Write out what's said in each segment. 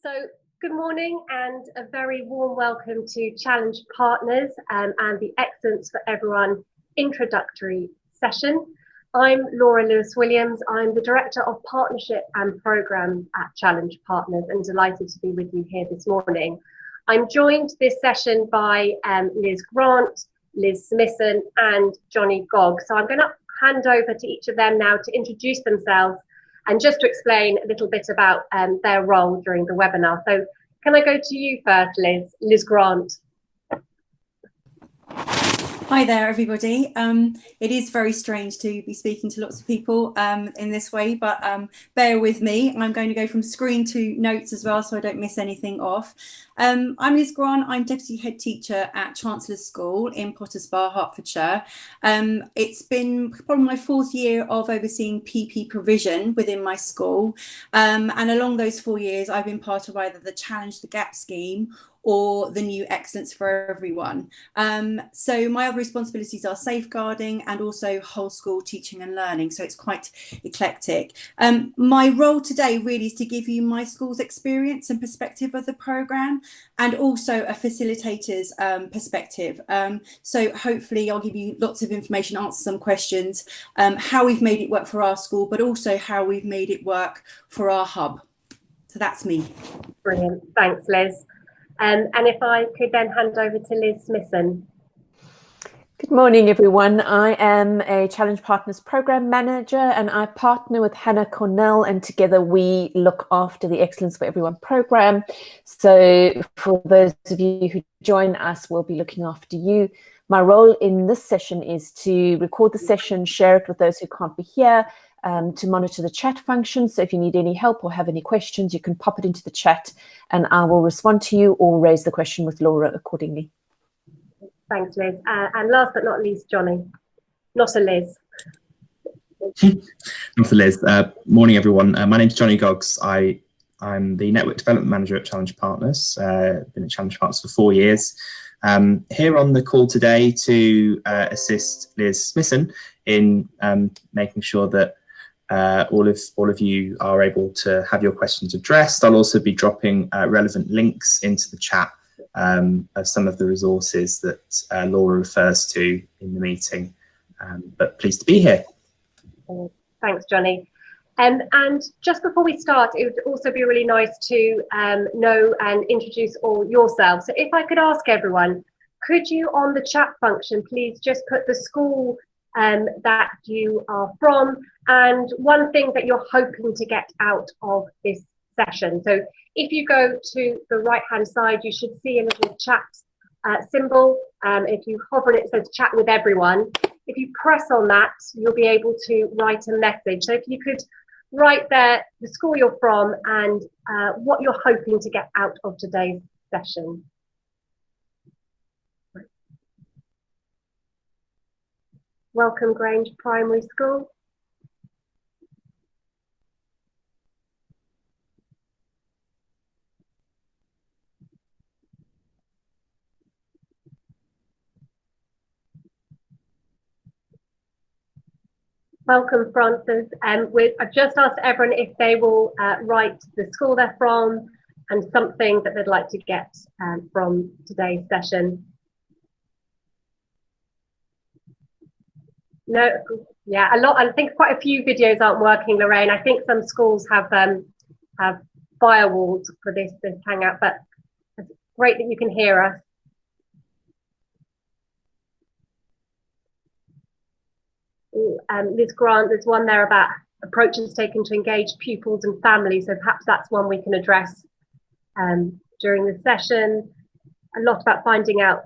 So, good morning and a very warm welcome to Challenge Partners and the Excellence for Everyone introductory session. I'm Laura Lewis-Williams. I'm the Director of Partnership and Programmes at Challenge Partners and delighted to be with you here this morning. I'm joined this session by Liz Grant, Liz Smithson and Johnny Gogg. So I'm going to hand over to each of them now to introduce themselves and just to explain a little bit about their role during the webinar. So can I go to you first, Liz? Liz Grant. Hi there, everybody. It is very strange to be speaking to lots of people in this way, but bear with me. I'm going to go from screen to notes as well, so I don't miss anything off. I'm Liz Grant. I'm Deputy Head Teacher at Chancellor's School in Potters Bar, Hertfordshire. It's been probably my fourth year of overseeing PP provision within my school. And along those 4 years, I've been part of either the Challenge the Gap scheme or the new Excellence for Everyone. So my other responsibilities are safeguarding and also whole school teaching and learning. So it's quite eclectic. My role today really is to give you my school's experience and perspective of the programme and also a facilitator's perspective. So hopefully I'll give you lots of information, answer some questions, how we've made it work for our school, but also how we've made it work for our hub. So that's me. Brilliant. Thanks, Liz. And if I could then hand over to Liz Smithson. Good morning, everyone. I am a Challenge Partners Program Manager and I partner with Hannah Cornell, and together we look after the Excellence for Everyone program. So for those of you who join us, we'll be looking after you. My role in this session is to record the session, share it with those who can't be here, to monitor the chat function. So if you need any help or have any questions, you can pop it into the chat and I will respond to you or raise the question with Laura accordingly. Thanks, Liz. And last but not least, Johnny. Not a Liz. Not a Liz. Morning, everyone. My name's Johnny Goggs. I'm the Network Development Manager at Challenge Partners. Been at Challenge Partners for 4 years. Here on the call today to assist Liz Smithson in making sure that all of you are able to have your questions addressed. I'll also be dropping relevant links into the chat of some of the resources that Laura refers to in the meeting. But pleased to be here. Thanks, Johnny. And just before we start, it would also be really nice to know and introduce all yourselves. So if I could ask everyone, could you on the chat function, please just put the school that you are from and one thing that you're hoping to get out of this session. So if you go to the right hand side, you should see a little chat symbol. If you hover it, it says chat with everyone. If you press on that, you'll be able to write a message. So if you could write there the school you're from and what you're hoping to get out of today's session. Welcome Grange Primary School. Welcome Francis. I've just asked everyone if they will write the school they're from and something that they'd like to get from today's session. No, yeah, a lot. I think quite a few videos aren't working, Lorraine. I think some schools have firewalls for this Hangout, but it's great that you can hear us. Liz Grant, there's one there about approaches taken to engage pupils and families, so perhaps that's one we can address during the session. A lot about finding out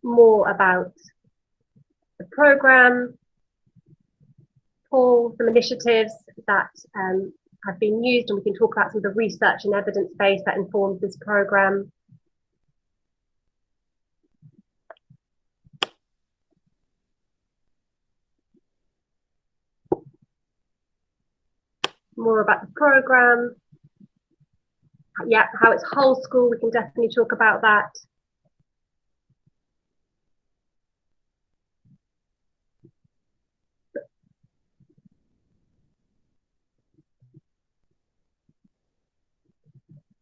more about the programme. Paul, some initiatives that have been used, and we can talk about some of the research and evidence base that informs this programme. More about the programme. Yeah, how it's whole school, we can definitely talk about that.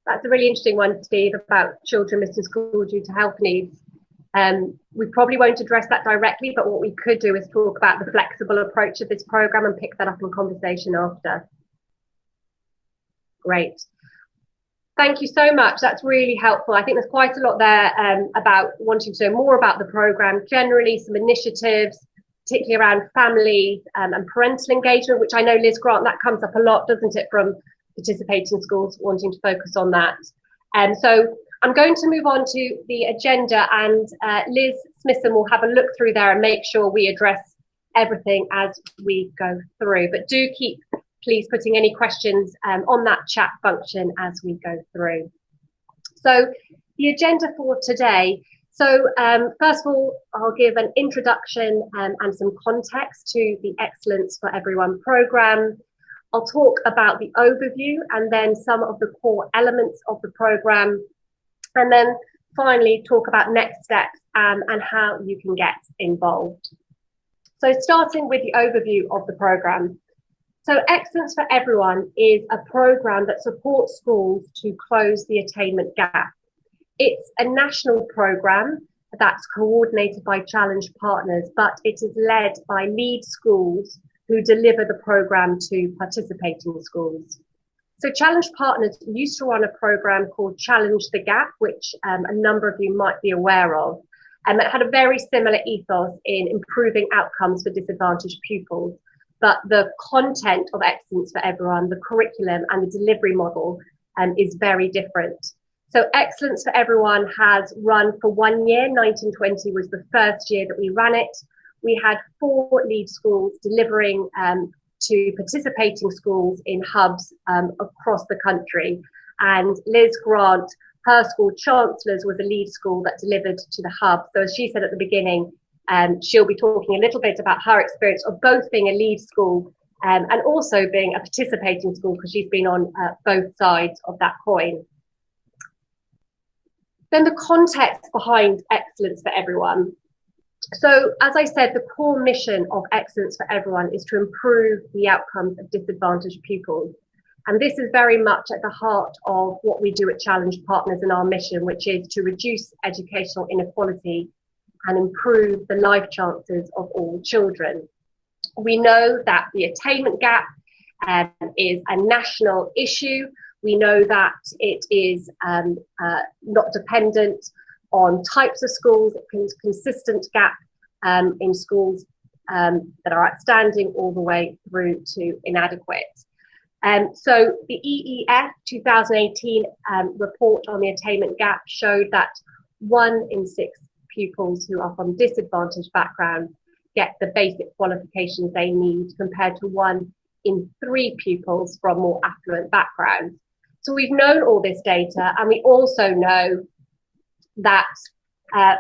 That's a really interesting one, Steve, about children missing school due to health needs. We probably won't address that directly, but what we could do is talk about the flexible approach of this programme and pick that up in conversation after. Great. Thank you so much. That's really helpful. I think there's quite a lot there about wanting to know more about the programme, generally some initiatives, particularly around families and parental engagement, which I know, Liz Grant, that comes up a lot, doesn't it, from participating schools wanting to focus on that. So I'm going to move on to the agenda, and Liz Smithson will have a look through there and make sure we address everything as we go through. But do keep, please, putting any questions on that chat function as we go through. So the agenda for today. So first of all, I'll give an introduction and some context to the Excellence for Everyone programme. I'll talk about the overview and then some of the core elements of the programme. And then finally talk about next steps and how you can get involved. So starting with the overview of the programme. So Excellence for Everyone is a programme that supports schools to close the attainment gap. It's a national programme that's coordinated by Challenge partners, but it is led by lead schools who deliver the programme to participating schools. So Challenge partners used to run a programme called Challenge the Gap, which a number of you might be aware of, and it had a very similar ethos in improving outcomes for disadvantaged pupils. But the content of Excellence for Everyone, the curriculum and the delivery model is very different. So Excellence for Everyone has run for 1 year. 1920 was the first year that we ran it. We had 4 lead schools delivering to participating schools in hubs across the country. And Liz Grant, her school, Chancellors, was a lead school that delivered to the hub. So as she said at the beginning, she'll be talking a little bit about her experience of both being a lead school and also being a participating school, because she's been on both sides of that coin. Then the context behind Excellence for Everyone. So as I said, the core mission of Excellence for Everyone is to improve the outcomes of disadvantaged pupils. And this is very much at the heart of what we do at Challenge Partners and our mission, which is to reduce educational inequality and improve the life chances of all children. We know that the attainment gap is a national issue. We know that it is not dependent on types of schools. It's a consistent gap in schools that are outstanding all the way through to inadequate. So the EEF 2018 report on the attainment gap showed that 1 in 6 pupils who are from disadvantaged backgrounds get the basic qualifications they need, compared to 1 in 3 pupils from more affluent backgrounds. So we've known all this data, and we also know that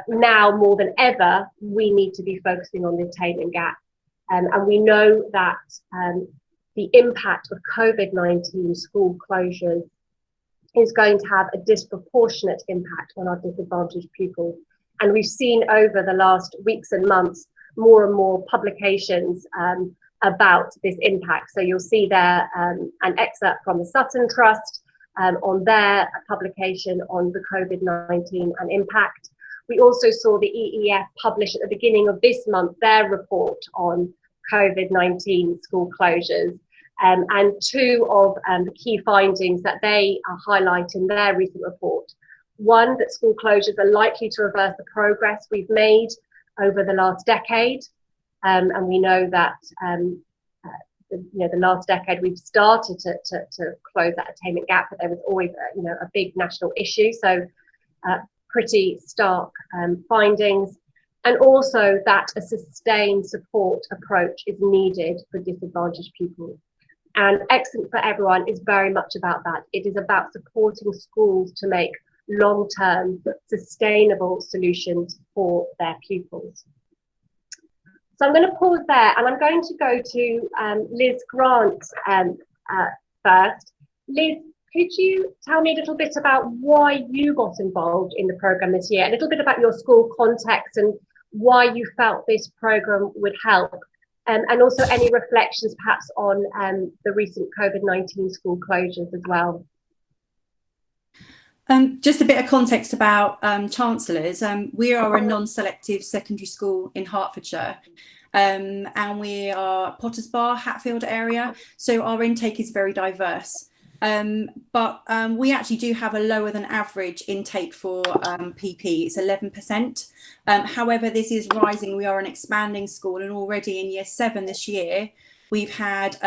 now more than ever, we need to be focusing on the attainment gap. And we know that the impact of COVID-19 school closures is going to have a disproportionate impact on our disadvantaged pupils. And we've seen over the last weeks and months more and more publications about this impact. So you'll see there an excerpt from the Sutton Trust on their publication on the COVID-19 and impact. We also saw the EEF publish at the beginning of this month their report on COVID-19 school closures. And 2 of the key findings that they highlight in their recent report. 1, that school closures are likely to reverse the progress we've made over the last decade. And we know that the last decade we've started to close that attainment gap, but there was always a big national issue. So pretty stark findings. And also that a sustained support approach is needed for disadvantaged people. And Excellence for Everyone is very much about that. It is about supporting schools to make long-term sustainable solutions for their pupils. So I'm going to pause there, and I'm going to go to Liz Grant first. Liz, could you tell me a little bit about why you got involved in the programme this year, a little bit about your school context and why you felt this programme would help, and also any reflections perhaps on the recent COVID-19 school closures as well? Just a bit of context about Chancellors. We are a non-selective secondary school in Hertfordshire, and we are Potters Bar, Hatfield area, so our intake is very diverse. But we actually do have a lower than average intake for PP. It's 11%. However, this is rising. We are an expanding school, and already in year 7 this year, we have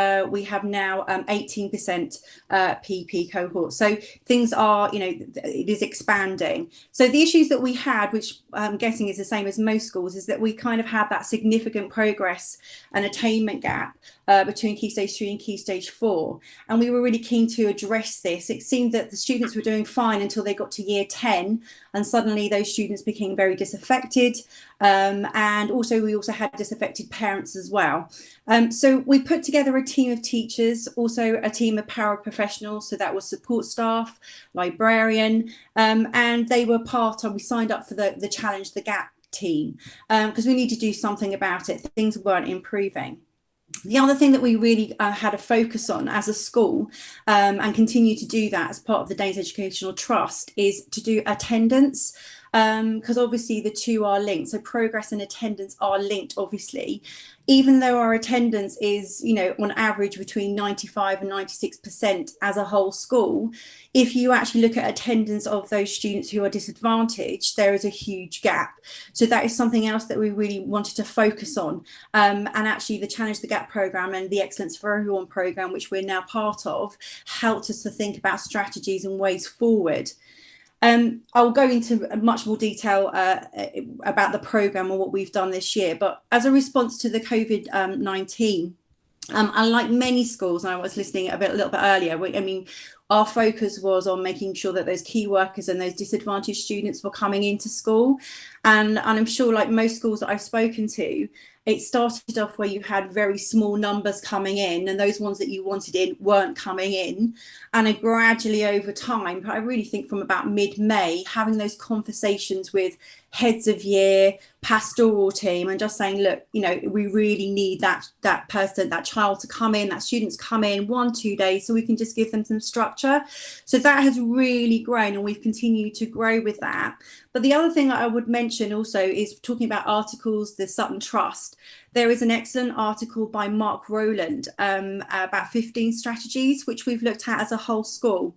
now 18% PP cohort. So things are, it is expanding. So the issues that we had, which I'm guessing is the same as most schools, is that we kind of had that significant progress and attainment gap between Key Stage 3 and Key Stage 4. And we were really keen to address this. It seemed that the students were doing fine until they got to year 10, and suddenly those students became very disaffected. And also we also had disaffected parents as well. So we put together a team of teachers, also a team of paraprofessionals. So that was support staff, librarian, and they were we signed up for the Challenge the Gap team because we need to do something about it. Things weren't improving. The other thing that we really had a focus on as a school and continue to do that as part of the Danes Educational Trust is to do attendance, because obviously the two are linked. So progress and attendance are linked, obviously, even though our attendance is, on average between 95 and 96% as a whole school. If you actually look at attendance of those students who are disadvantaged, there is a huge gap. So that is something else that we really wanted to focus on. And actually the Challenge the Gap programme and the Excellence for Everyone programme, which we're now part of, helped us to think about strategies and ways forward. I'll go into much more detail about the programme and what we've done this year. But as a response to the COVID-19, unlike many schools, and I was listening a little bit earlier, our focus was on making sure that those key workers and those disadvantaged students were coming into school. And I'm sure, like most schools that I've spoken to, it started off where you had very small numbers coming in, and those ones that you wanted in weren't coming in. And gradually over time, I really think from about mid-May, having those conversations with heads of year, pastoral team, and just saying, look, we really need that person, that child to come in, that students come in 1-2 days, so we can just give them some structure. So that has really grown, and we've continued to grow with that. But the other thing I would mention also is talking about articles, the Sutton Trust. There is an excellent article by Mark Rowland about 15 strategies, which we've looked at as a whole school.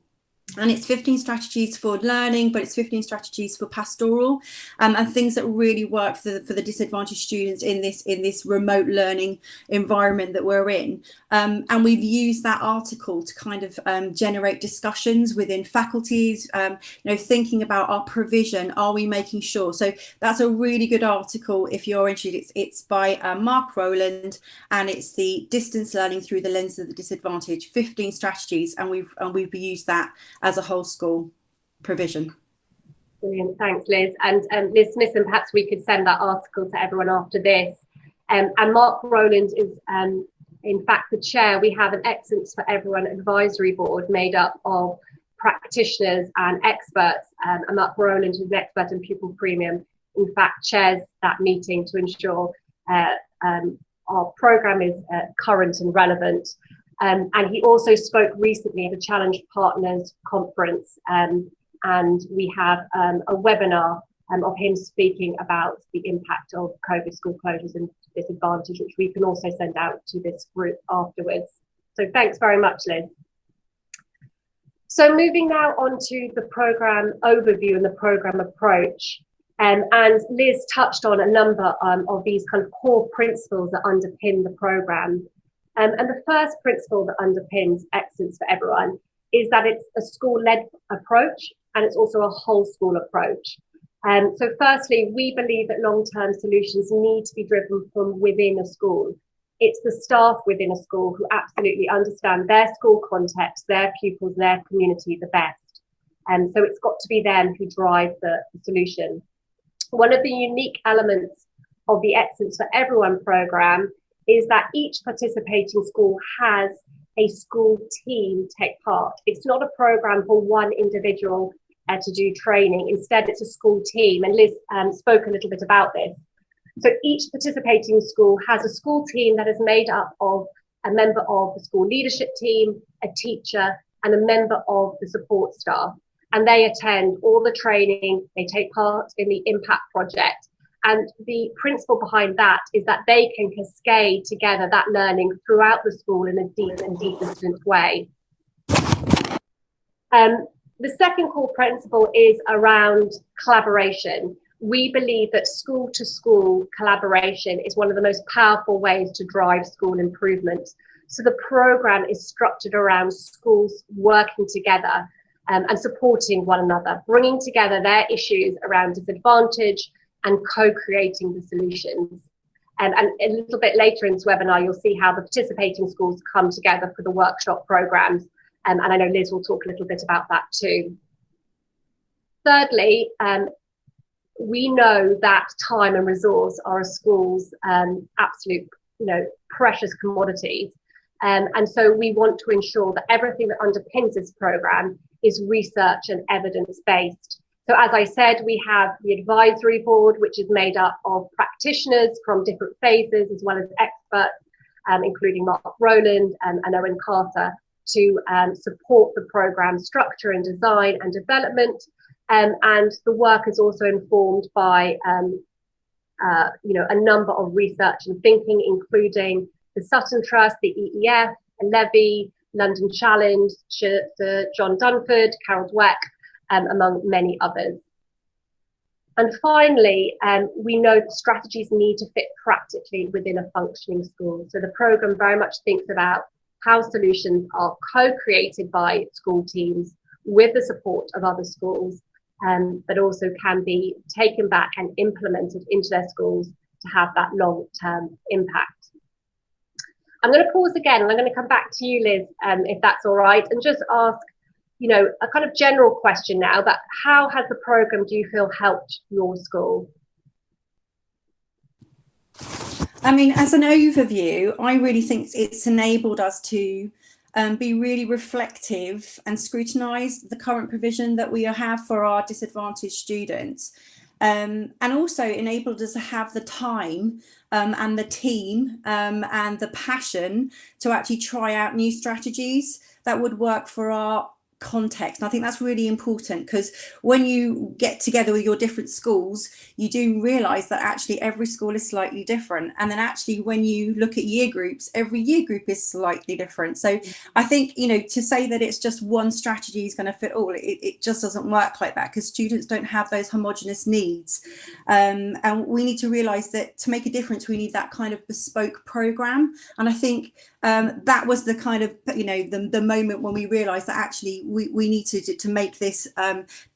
And it's 15 strategies for learning, but it's 15 strategies for pastoral, and things that really work for the disadvantaged students in this remote learning environment that we're in. And we've used that article to kind of generate discussions within faculties, thinking about our provision. Are we making sure? So that's a really good article if you're interested. It's by Mark Rowland, and it's the Distance Learning Through the Lens of the Disadvantaged, 15 strategies, and we've used that as a whole school provision. Brilliant, thanks Liz. And Liz Smith, and perhaps we could send that article to everyone after this. And Mark Rowland is in fact the chair. We have an Excellence for Everyone advisory board made up of practitioners and experts, and Mark Rowland, who's an expert in pupil premium, in fact chairs that meeting to ensure our programme is current and relevant. And he also spoke recently at a Challenge Partners conference, and we have a webinar of him speaking about the impact of COVID school closures and disadvantage, which we can also send out to this group afterwards. So thanks very much, Liz. So moving now on to the programme overview and the programme approach. And Liz touched on a number of these kind of core principles that underpin the programme. And the first principle that underpins Excellence for Everyone is that it's a school-led approach, and it's also a whole school approach. So firstly, we believe that long-term solutions need to be driven from within a school. It's the staff within a school who absolutely understand their school context, their pupils, their community the best. And so it's got to be them who drive the solution. One of the unique elements of the Excellence for Everyone programme is that each participating school has a school team take part. It's not a programme for one individual to do training. Instead, it's a school team. And Liz spoke a little bit about this. So each participating school has a school team that is made up of a member of the school leadership team, a teacher, and a member of the support staff. and they attend all the training, they take part in the impact project. And the principle behind that is that they can cascade together that learning throughout the school in a deep and consistent way. The second core principle is around collaboration. We believe that school-to-school collaboration is one of the most powerful ways to drive school improvement. So the programme is structured around schools working together and supporting one another, bringing together their issues around disadvantage and co-creating the solutions. And a little bit later in this webinar, you'll see how the participating schools come together for the workshop programmes. And I know Liz will talk a little bit about that too. Thirdly, we know that time and resource are a school's absolute, precious commodities. And so we want to ensure that everything that underpins this programme is research and evidence-based. So as I said, we have the advisory board, which is made up of practitioners from different phases, as well as experts, including Mark Rowland and Owen Carter, to support the programme structure and design and development. And the work is also informed by, a number of research and thinking, including the Sutton Trust, the EEF, Levy, London Challenge, Sir John Dunford, Carol Dweck, among many others. And finally, we know that strategies need to fit practically within a functioning school. So the programme very much thinks about how solutions are co-created by school teams with the support of other schools, but also can be taken back and implemented into their schools to have that long-term impact. I'm going to pause again and I'm going to come back to you, Liz, if that's all right, and just ask, a kind of general question now, but how has the programme, do you feel, helped your school? I mean, as an overview, I really think it's enabled us to be really reflective and scrutinise the current provision that we have for our disadvantaged students, and also enabled us to have the time and the team and the passion to actually try out new strategies that would work for our context. And I think that's really important, because when you get together with your different schools, you do realise that actually every school is slightly different. And then actually when you look at year groups, every year group is slightly different. So I think, to say that it's just one strategy is going to fit all, it just doesn't work like that, because students don't have those homogenous needs. And we need to realise that to make a difference, we need that kind of bespoke programme. And I think that was the kind of, the moment when we realised that actually we need to make this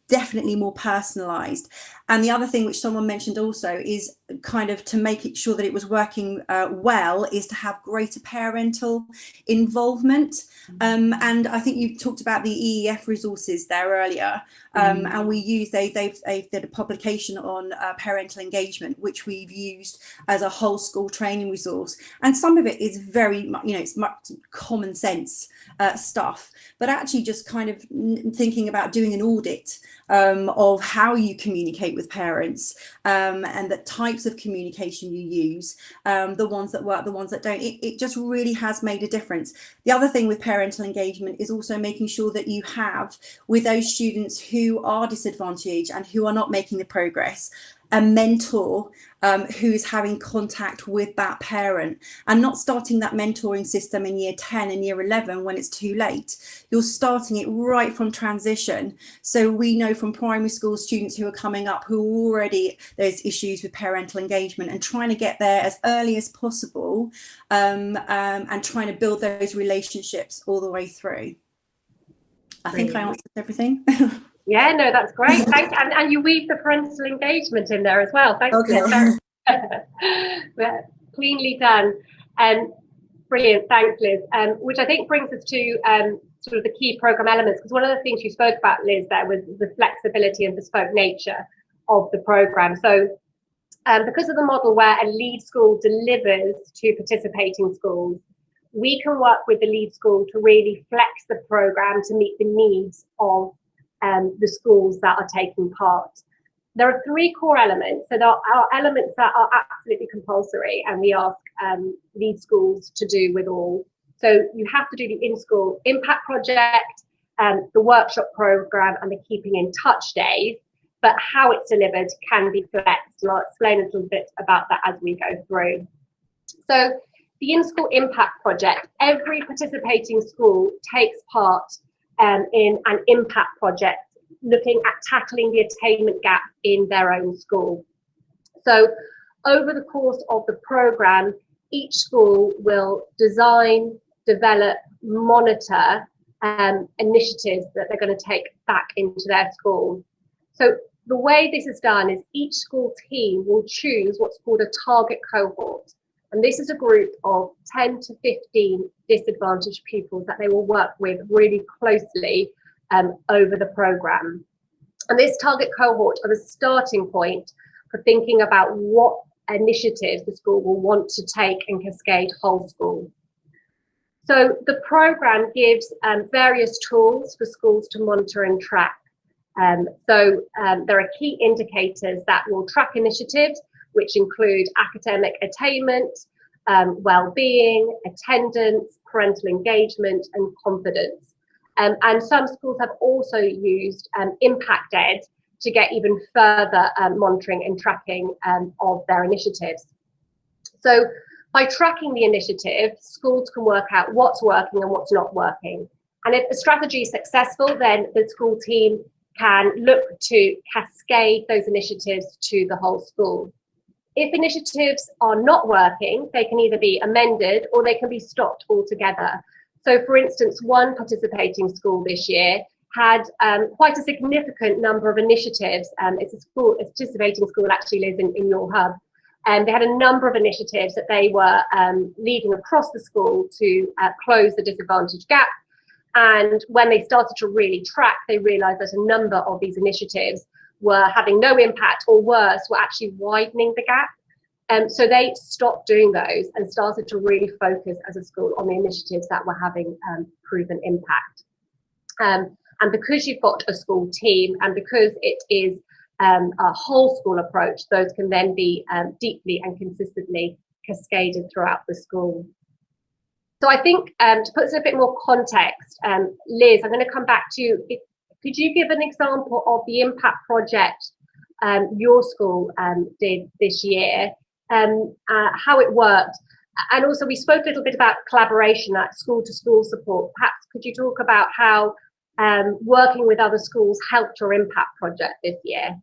definitely more personalised. And the other thing which someone mentioned also is kind of to make it sure that it was working well, is to have greater parental involvement. And I think you talked about the EEF resources there earlier, and we use they did a publication on parental engagement, which we've used as a whole school training resource. And some of it is very, it's much common sense stuff, but actually just kind of thinking about doing an audit of how you communicate with parents, and the types of communication you use, the ones that work, the ones that don't. It just really has made a difference. The other thing with parental engagement is also making sure that you have, with those students who are disadvantaged and who are not making the progress, a mentor who is having contact with that parent, and not starting that mentoring system in year 10 and year 11 when it's too late. You're starting it right from transition. So we know from primary school students who are coming up who are already, there's issues with parental engagement, and trying to get there as early as possible, and trying to build those relationships all the way through. I think I answered everything. Yeah, no, that's great. Thank you. And you weave the parental engagement in there as well. Thanks. Okay. Liz. Cleanly done. Brilliant. Thanks, Liz. Which I think brings us to sort of the key programme elements, because one of the things you spoke about, Liz, there was the flexibility and bespoke nature of the programme. So because of the model where a lead school delivers to participating schools, we can work with the lead school to really flex the programme to meet the needs of the schools that are taking part. There are three core elements. So there are elements that are absolutely compulsory, and we ask lead schools to do with all. So you have to do the in-school impact project, the workshop program and the keeping in touch days, but how it's delivered can be flexed. And I'll explain a little bit about that as we go through. So the in-school impact project, every participating school takes part in an impact project looking at tackling the attainment gap in their own school. So over the course of the programme, each school will design, develop, monitor initiatives that they're going to take back into their school. So the way this is done is each school team will choose what's called a target cohort. And this is a group of 10 to 15 disadvantaged pupils that they will work with really closely over the programme. And this target cohort are the starting point for thinking about what initiatives the school will want to take and cascade whole school. So the programme gives various tools for schools to monitor and track. There are key indicators that will track initiatives, which include academic attainment, well-being, attendance, parental engagement, and confidence. And some schools have also used Impact Ed to get even further monitoring and tracking of their initiatives. So by tracking the initiative, schools can work out what's working and what's not working. And if the strategy is successful, then the school team can look to cascade those initiatives to the whole school. If initiatives are not working, they can either be amended or they can be stopped altogether. So for instance, one participating school this year had quite a significant number of initiatives. It's a participating school that actually lives in your hub. And they had a number of initiatives that they were leading across the school to close the disadvantage gap. And when they started to really track, they realised that a number of these initiatives were having no impact, or worse, were actually widening the gap. So they stopped doing those and started to really focus as a school on the initiatives that were having proven impact. And because you've got a school team and because it is a whole school approach, those can then be deeply and consistently cascaded throughout the school. So I think to put some a bit more context, Liz, I'm going to come back to you. Could you give an example of the impact project your school did this year, how it worked? And also we spoke a little bit about collaboration, that school-to-school support. Perhaps could you talk about how working with other schools helped your impact project this year?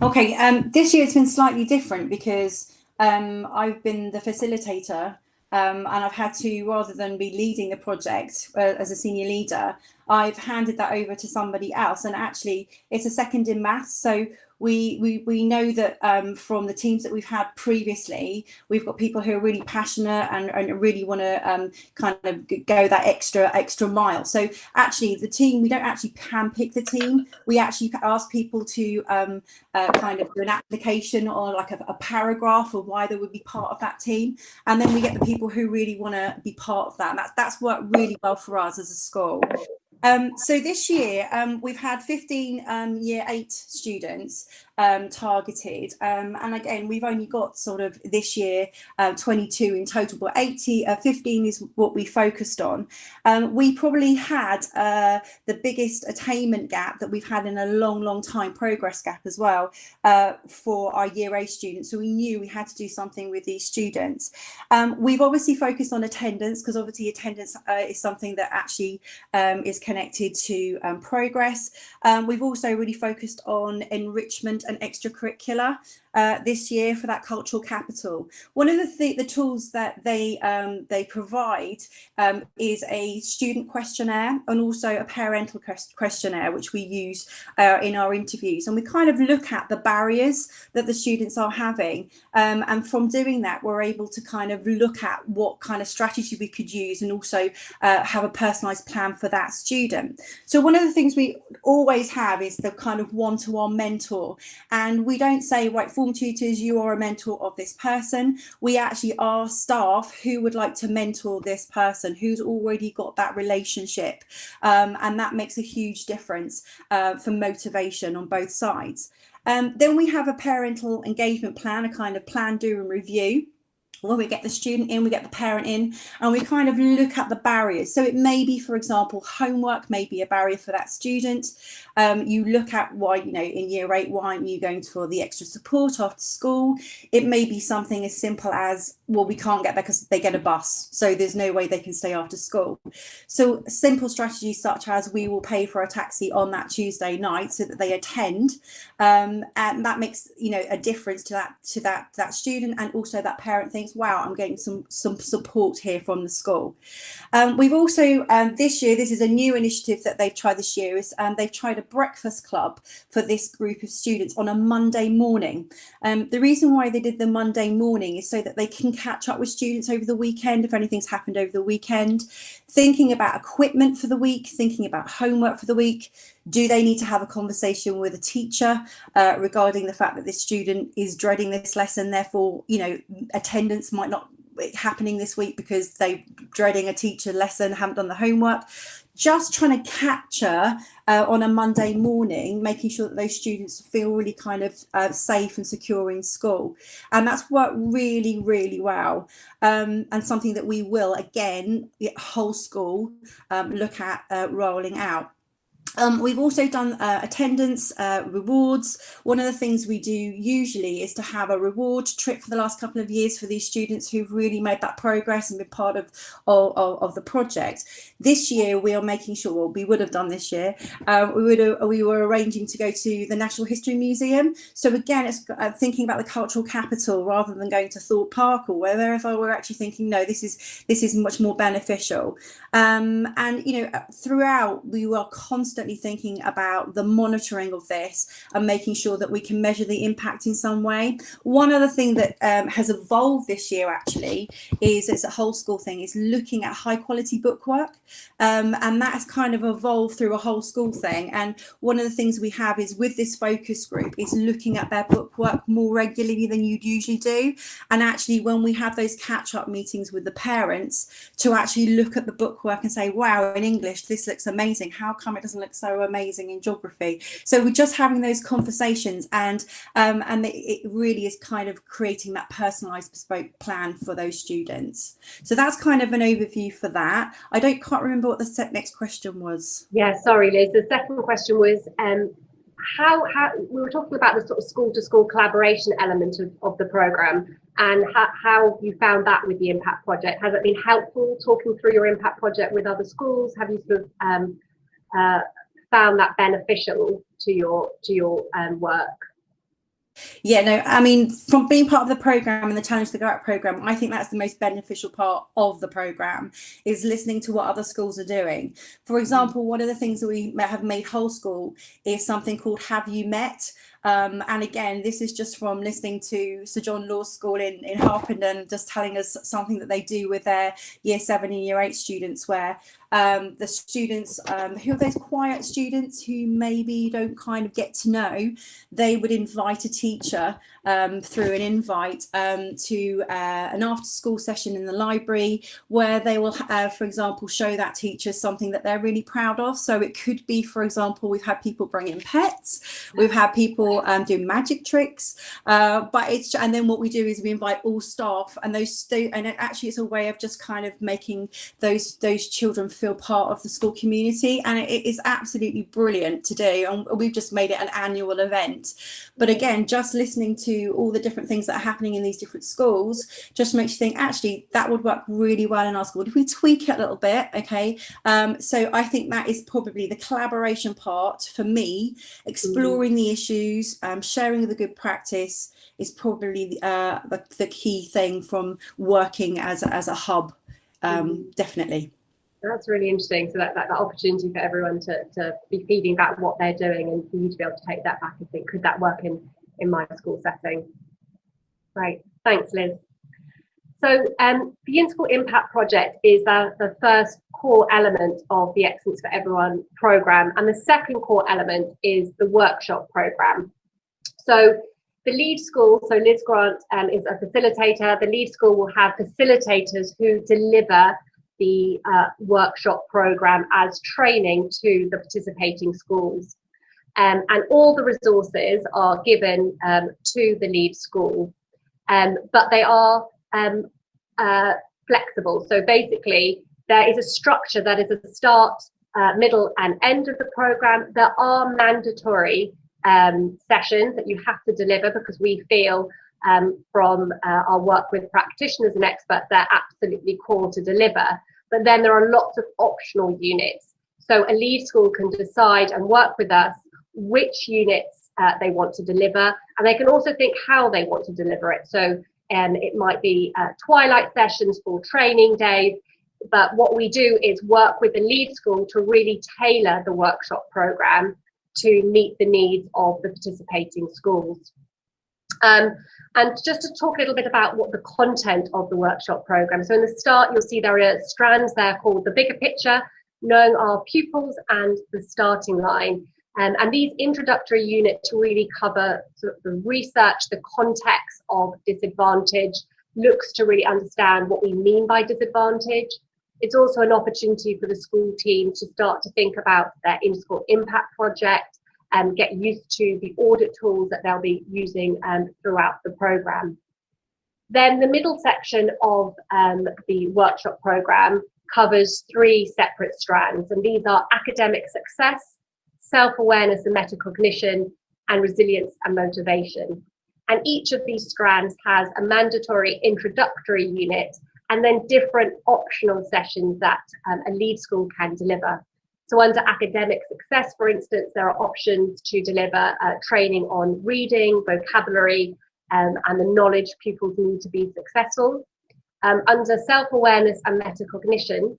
Okay, this year it's been slightly different because I've been the facilitator and I've had to, rather than be leading the project as a senior leader, I've handed that over to somebody else. And actually it's a second in maths. So we know that from the teams that we've had previously, we've got people who are really passionate and really want to kind of go that extra mile. So actually the team, we don't actually handpick the team. We actually ask people to kind of do an application or like a paragraph of why they would be part of that team. And then we get the people who really want to be part of that. And that's worked really well for us as a school. So this year we've had 15 year 8 students targeted, and again we've only got sort of this year 22 in total, but 15 is what we focused on. We probably had the biggest attainment gap that we've had in a long time, progress gap as well, for our year 8 students. So we knew we had to do something with these students. We've obviously focused on attendance because obviously attendance is something that actually is connected to progress. We've also really focused on enrichment and extracurricular this year for that cultural capital. One of the tools that they provide is a student questionnaire and also a parental questionnaire, which we use in our interviews. And we kind of look at the barriers that the students are having. And from doing that, we're able to kind of look at what kind of strategy we could use and also have a personalised plan for that student. So one of the things we always have is the kind of one-to-one mentor. And we don't say, right, form tutors, you are a mentor of this person. We actually ask staff who would like to mentor this person, who's already got that relationship. And that makes a huge difference for motivation on both sides. Then we have a parental engagement plan, a kind of plan, do and review, when we get the student in, we get the parent in, and we kind of look at the barriers. So it may be, for example, homework may be a barrier for that student. You look at why, you know, in year 8, why aren't you going for the extra support after school? It may be something as simple as, well, we can't get there because they get a bus, so there's no way they can stay after school. So simple strategies such as we will pay for a taxi on that Tuesday night so that they attend, and that makes, you know, a difference to that student, and also that parent thinks, wow, I'm getting some support here from the school. We've also this year, this is a new initiative that they've tried this year, is they've tried a breakfast club for this group of students on a Monday morning. The reason why they did the Monday morning is so that they can catch up with students over the weekend if anything's happened over the weekend, thinking about equipment for the week, thinking about homework for the week. Do they need to have a conversation with a teacher regarding the fact that this student is dreading this lesson, therefore, you know, attendance might not be happening this week because they're dreading a teacher lesson, haven't done the homework. Just trying to capture on a Monday morning, making sure that those students feel really kind of safe and secure in school. And that's worked really, really well. And something that we will, again, whole school, look at rolling out. We've also done attendance rewards. One of the things we do usually is to have a reward trip for the last couple of years for these students who've really made that progress and been part of the project. This year we are making sure, well, we would have done this year, we were arranging to go to the National History Museum. So again, it's thinking about the cultural capital rather than going to Thorpe Park or wherever. We're actually thinking, no, this is much more beneficial. And you know, throughout we were constantly thinking about the monitoring of this and making sure that we can measure the impact in some way. One other thing that has evolved this year actually is, it's a whole school thing, is looking at high quality bookwork, and that has kind of evolved through a whole school thing. And one of the things we have is, with this focus group, is looking at their bookwork more regularly than you'd usually do. And actually when we have those catch-up meetings with the parents, to actually look at the bookwork and say, wow, in English this looks amazing, how come it doesn't look so amazing in geography? So we're just having those conversations, and it really is kind of creating that personalized bespoke plan for those students. So that's kind of an overview for that. I can't remember what the next question was. Yeah, sorry, Liz. The second question was how we were talking about the sort of school to school collaboration element of the programme, and how you found that with the impact project. Has it been helpful talking through your impact project with other schools? Have you sort of found that beneficial to your work? Yeah, no, I mean, from being part of the programme and the Challenge to Go Out programme, I think that's the most beneficial part of the programme, is listening to what other schools are doing. For example, one of the things that we have made whole school is something called Have You Met? And again, this is just from listening to Sir John Law School in Harpenden, just telling us something that they do with their year 7 and year 8 students, where the students, who are those quiet students who maybe don't kind of get to know, they would invite a teacher through an invite to an after school session in the library, where they will, for example, show that teacher something that they're really proud of. So it could be, for example, we've had people bring in pets, we've had people do magic tricks, and then what we do is we invite all staff, and actually it's a way of just kind of making those children feel part of the school community, and it is absolutely brilliant to do, and we've just made it an annual event. But again, just listening to all the different things that are happening in these different schools just makes you think, actually that would work really well in our school if we tweak it a little bit. Okay, so I think that is probably the collaboration part for me. Exploring the issues, sharing the good practice is probably the key thing from working as a hub. Definitely. That's really interesting. So that opportunity for everyone to be feeding back what they're doing, and for you to be able to take that back and think, could that work in my school setting? Right, thanks, Liz. So the In-School Impact Project is the first core element of the Excellence for Everyone programme, and the second core element is the workshop programme. So the lead school, so Liz Grant is a facilitator. The lead school will have facilitators who deliver the workshop programme as training to the participating schools. And all the resources are given to the lead school, but they are flexible. So basically, there is a structure that is a start, middle and end of the program. There are mandatory sessions that you have to deliver because we feel from our work with practitioners and experts, they're absolutely core to deliver. But then there are lots of optional units. So a lead school can decide and work with us which units they want to deliver, and they can also think how they want to deliver it. So it might be twilight sessions for training days, but what we do is work with the lead school to really tailor the workshop program to meet the needs of the participating schools. And just to talk a little bit about what the content of the workshop program. So in the start, you'll see there are strands there called the bigger picture, knowing our pupils, and the starting line. And these introductory units really cover sort of the research, the context of disadvantage, looks to really understand what we mean by disadvantage. It's also an opportunity for the school team to start to think about their in-school impact project and get used to the audit tools that they'll be using throughout the programme. Then the middle section of the workshop programme covers 3 separate strands, and these are academic success, self-awareness and metacognition, and resilience and motivation. And each of these strands has a mandatory introductory unit and then different optional sessions that a lead school can deliver. So under academic success, for instance, there are options to deliver training on reading, vocabulary, and the knowledge pupils need to be successful. Under self-awareness and metacognition,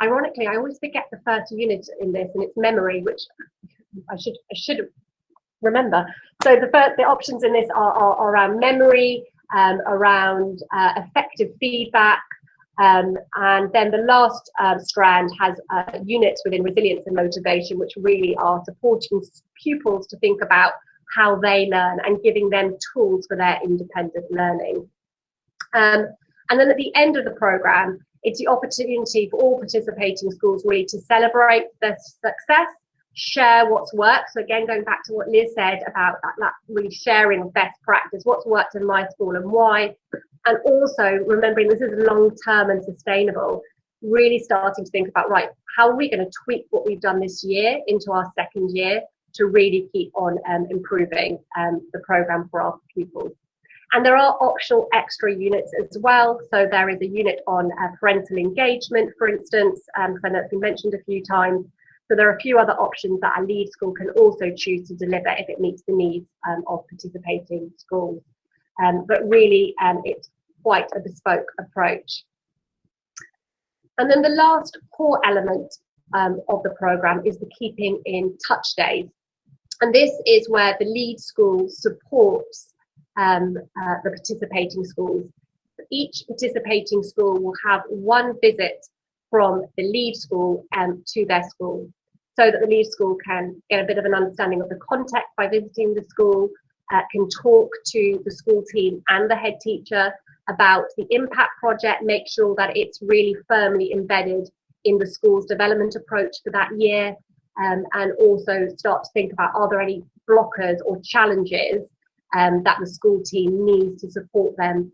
ironically, I always forget the first unit in this, and it's memory, which I should remember. So the options in this are around memory, around effective feedback, and then the last strand has units within resilience and motivation, which really are supporting pupils to think about how they learn and giving them tools for their independent learning. And then at the end of the programme, it's the opportunity for all participating schools really to celebrate their success, share what's worked. So again, going back to what Liz said about that really sharing of best practice, what's worked in my school and why. And also remembering this is long-term and sustainable, really starting to think about, right, how are we going to tweak what we've done this year into our second year to really keep on improving the programme for our pupils. And there are optional extra units as well. So there is a unit on parental engagement, for instance, because I know it's been mentioned a few times. So there are a few other options that a lead school can also choose to deliver if it meets the needs of participating schools. But really, it's quite a bespoke approach. And then the last core element of the programme is the Keeping in Touch days. And this is where the lead school supports the participating schools. Each participating school will have one visit from the lead school to their school, so that the lead school can get a bit of an understanding of the context by visiting the school, can talk to the school team and the head teacher about the impact project, make sure that it's really firmly embedded in the school's development approach for that year, and also start to think about, are there any blockers or challenges that the school team needs to support them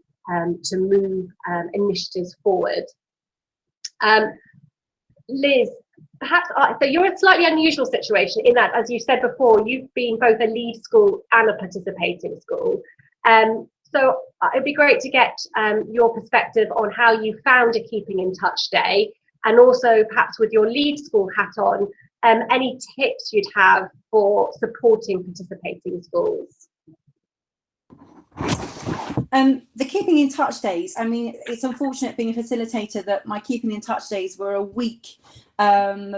to move initiatives forward. Liz, perhaps, so you're in a slightly unusual situation in that, as you said before, you've been both a lead school and a participating school. So it'd be great to get your perspective on how you found a Keeping in Touch Day, and also perhaps with your lead school hat on, any tips you'd have for supporting participating schools. The Keeping in Touch days, I mean, it's unfortunate being a facilitator that my Keeping in Touch days were a week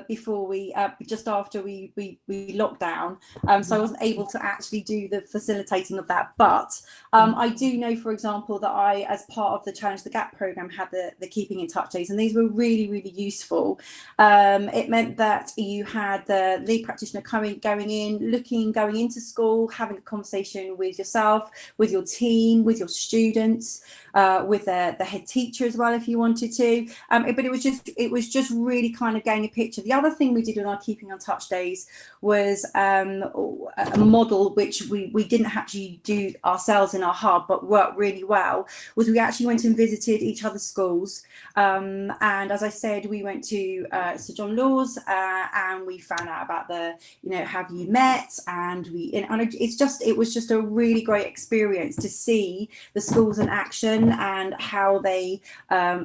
before we, just after we locked down. So I wasn't able to actually do the facilitating of that. But I do know, for example, that I, as part of the Challenge the Gap programme, had the Keeping in Touch days, and these were really, really useful. It meant that you had the lead practitioner going into school, having a conversation with yourself, with your team, with your students, with the head teacher as well, if you wanted to. But it was just really kind of gain a picture. The other thing we did on our Keeping in Touch days was a model which we didn't actually do ourselves in our hub, but worked really well, was we actually went and visited each other's schools. And as I said, we went to Sir John Law's and we found out about the, have you met? And it was just a really great experience to see the schools in action and how they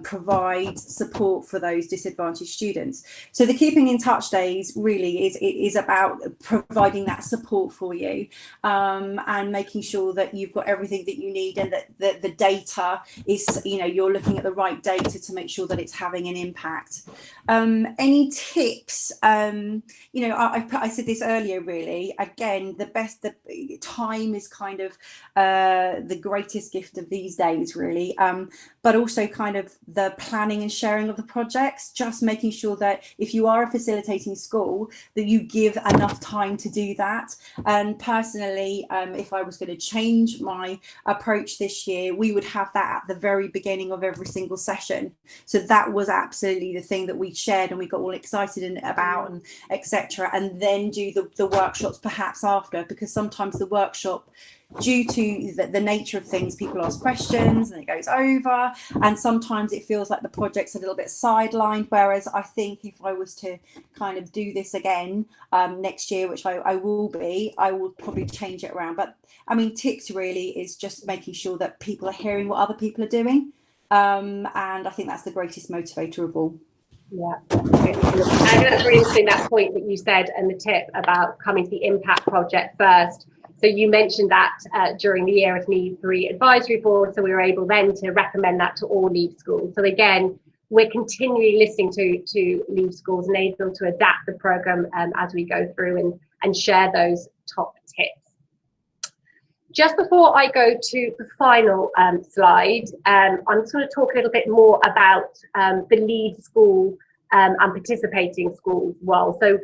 provide support for those disadvantaged students. So the Keeping in Touch days really is about providing that support for you and making sure that you've got everything that you need, and that the data is, you're looking at the right data to make sure that it's having an impact. Any tips? I said this earlier, really. Again, the time is kind of the greatest gift of these days, really. But also kind of the planning and sharing of the projects, just making sure that if you are a facilitating school, that you give enough time to do that. And personally, if I was going to change my approach this year, we would have that at the very beginning of every single session. So that was absolutely the thing that we shared and we got all excited about, and etc. And then do the workshops perhaps after, because sometimes the workshop, due to the nature of things, people ask questions and it goes over, and sometimes it feels like the project's a little bit sidelined. Whereas I think if I was to kind of do this again next year, which I will probably change it around. But I mean, tips really is just making sure that people are hearing what other people are doing, and I think that's the greatest motivator of all. Yeah, I think that's really interesting, that point that you said, and the tip about coming to the impact project first. So you mentioned that during the year at Lead 3 advisory board, so we were able then to recommend that to all Lead schools. So again, we're continually listening to Lead schools and able to adapt the programme as we go through and share those top tips. Just before I go to the final slide, I'm just going to talk a little bit more about the Lead school and participating schools role. So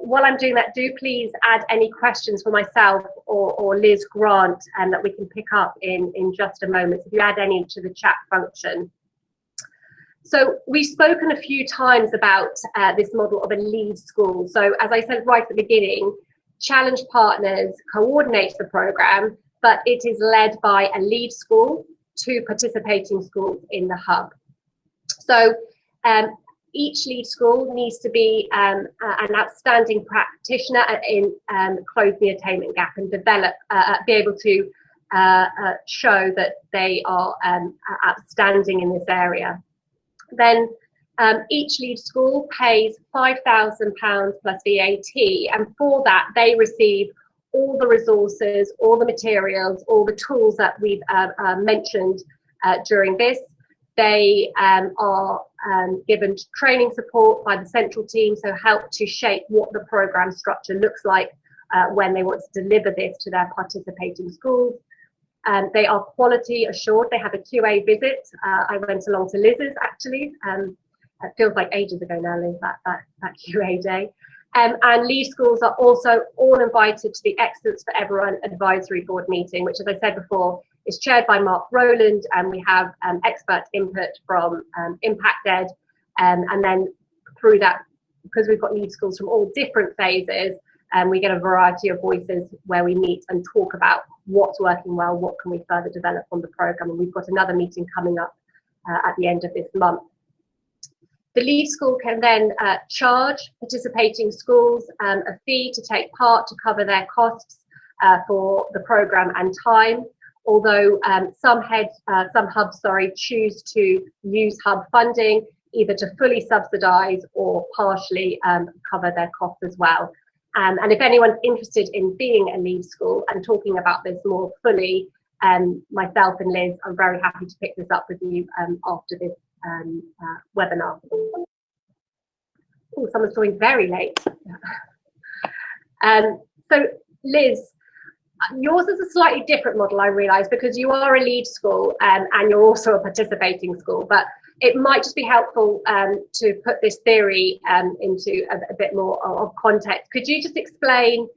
while I'm doing that, do please add any questions for myself or Liz Grant that we can pick up in just a moment. So if you add any to the chat function. So we've spoken a few times about this model of a Lead school. So as I said right at the beginning, Challenge Partners coordinates the programme, but it is led by a Lead school to participating schools in the hub. So each Lead school needs to be an outstanding practitioner in close the attainment gap and develop, be able to show that they are outstanding in this area. Then each Lead school pays £5,000 plus VAT, and for that they receive all the resources, all the materials, all the tools that we've mentioned during this. They are given training support by the central team, so help to shape what the programme structure looks like when they want to deliver this to their participating schools. They are quality assured. They have a QA visit. I went along to Liz's actually. It feels like ages ago now, Liz, that QA day. And Lead schools are also all invited to the Excellence for Everyone Advisory Board meeting, which, as I said before, is chaired by Mark Rowland, and we have expert input from Impact Ed, and then through that, because we've got Lead schools from all different phases, we get a variety of voices where we meet and talk about what's working well, what can we further develop on the programme, and we've got another meeting coming up at the end of this month. The Lead school can then charge participating schools a fee to take part to cover their costs for the programme and time. Although some hubs choose to use hub funding either to fully subsidise or partially cover their costs as well. And if anyone's interested in being a Lead school and talking about this more fully, myself and Liz, I'm very happy to pick this up with you after this webinar. Oh, someone's joined very late. So Liz, yours is a slightly different model, I realise, because you are a Lead school and you're also a participating school, but it might just be helpful to put this theory into a bit more of context. Could you just explain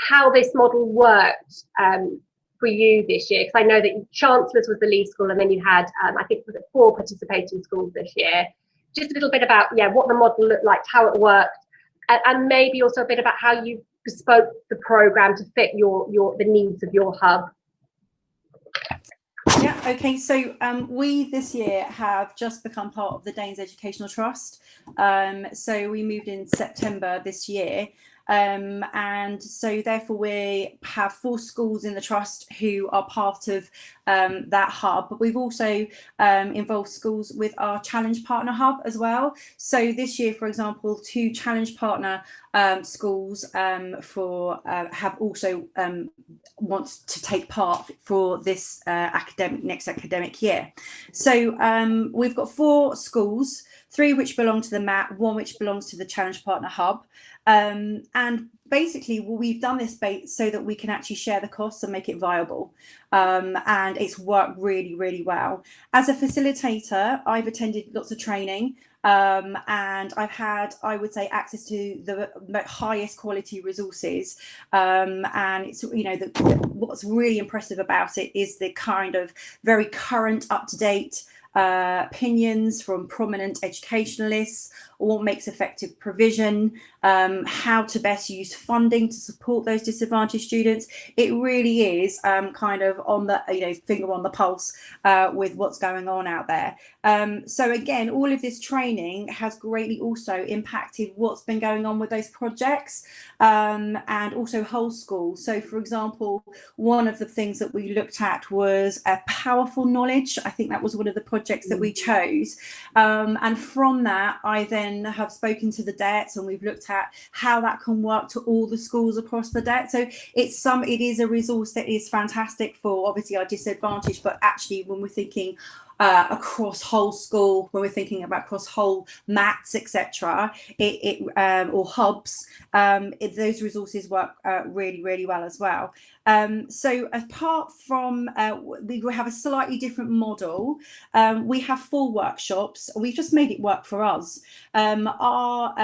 how this model worked for you this year? Because I know that Chancellor's was the Lead school, and then you had, I think, was it 4 participating schools this year. just a little bit about, yeah, what the model looked like, how it worked, and maybe also a bit about how you bespoke the program to fit the needs of your hub. Yeah, okay, so we this year have just become part of the Danes Educational Trust. So we moved in September this year. And so therefore we have 4 schools in the trust who are part of that hub, but we've also involved schools with our Challenge Partner hub as well. So this year, for example, 2 Challenge Partner schools have also want to take part for this next academic year. So we've got 4 schools, 3 which belong to the MAT, 1 which belongs to the Challenge Partner hub. And basically, we've done this so that we can actually share the costs and make it viable. And it's worked really, really well. As a facilitator, I've attended lots of training. And I've had, I would say, access to the highest quality resources. And it's, you know, what's really impressive about it is the kind of very current, up-to-date opinions from prominent educationalists, what makes effective provision, how to best use funding to support those disadvantaged students. It really is kind of on the, you know, finger on the pulse with what's going on out there. So again, all of this training has greatly also impacted what's been going on with those projects, and also whole school. So for example, one of the things that we looked at was a powerful knowledge. I think that was one of the projects that we chose. And from that, I then have spoken to the DET, and we've looked at how that can work to all the schools across the DET. So it is a resource that is fantastic for obviously our disadvantaged, but actually when we're thinking across whole school, when we're thinking about across whole mats, etc., or hubs, those resources work really, really well as well. So apart from, we have a slightly different model. We have 4 workshops. We've just made it work for us. Our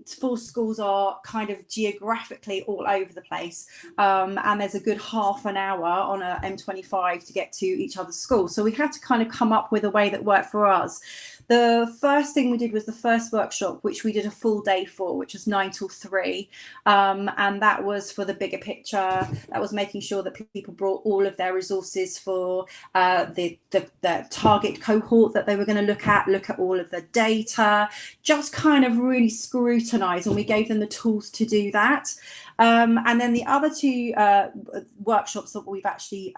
4 schools are kind of geographically all over the place, and there's a good half an hour on a M25 to get to each other's school. So we had to kind of come up with a way that worked for us. The first thing we did was the first workshop, which we did a full day for, which was 9 till 3. And that was for the bigger picture. That was making sure that people brought all of their resources for the target cohort that they were going to look at all of the data, just kind of really scrutinize, and we gave them the tools to do that. And then the other 2 workshops that we've actually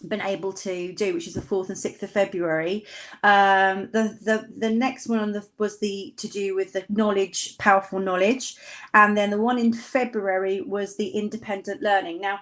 been able to do, which is the 4th and 6th of February. The next one was to do with the knowledge, powerful knowledge, and then the one in February was the independent learning. Now,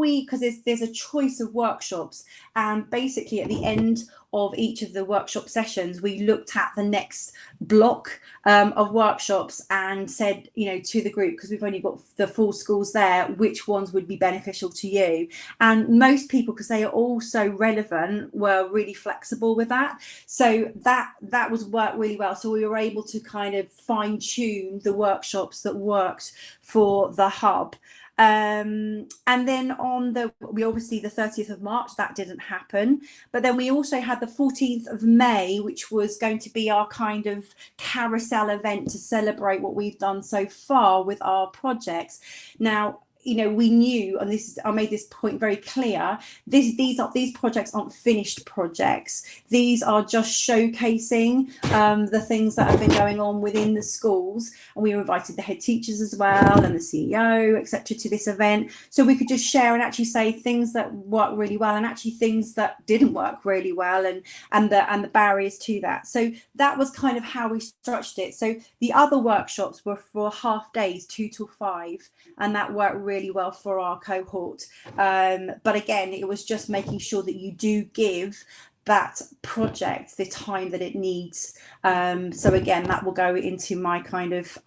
because there's a choice of workshops, and basically at the end of each of the workshop sessions, we looked at the next block of workshops and said, you know, to the group, because we've only got the 4 schools there, which ones would be beneficial to you. And most people, because they are all so relevant, were really flexible with that. So that was worked really well. So we were able to kind of fine tune the workshops that worked for the hub. And then obviously the 30th of March, that didn't happen, but then we also had the 14th of May, which was going to be our kind of carousel event to celebrate what we've done so far with our projects. Now, you know, we knew, and I made this point very clear, these projects aren't finished projects. These are just showcasing the things that have been going on within the schools, and we invited the head teachers as well and the CEO, etc., to this event, so we could just share and actually say things that work really well and actually things that didn't work really well, and the barriers to that. So that was kind of how we structured it. So the other workshops were for half days, 2 till 5, and that worked really well for our cohort. But again, it was just making sure that you do give that project the time that it needs. So again, that will go into my kind of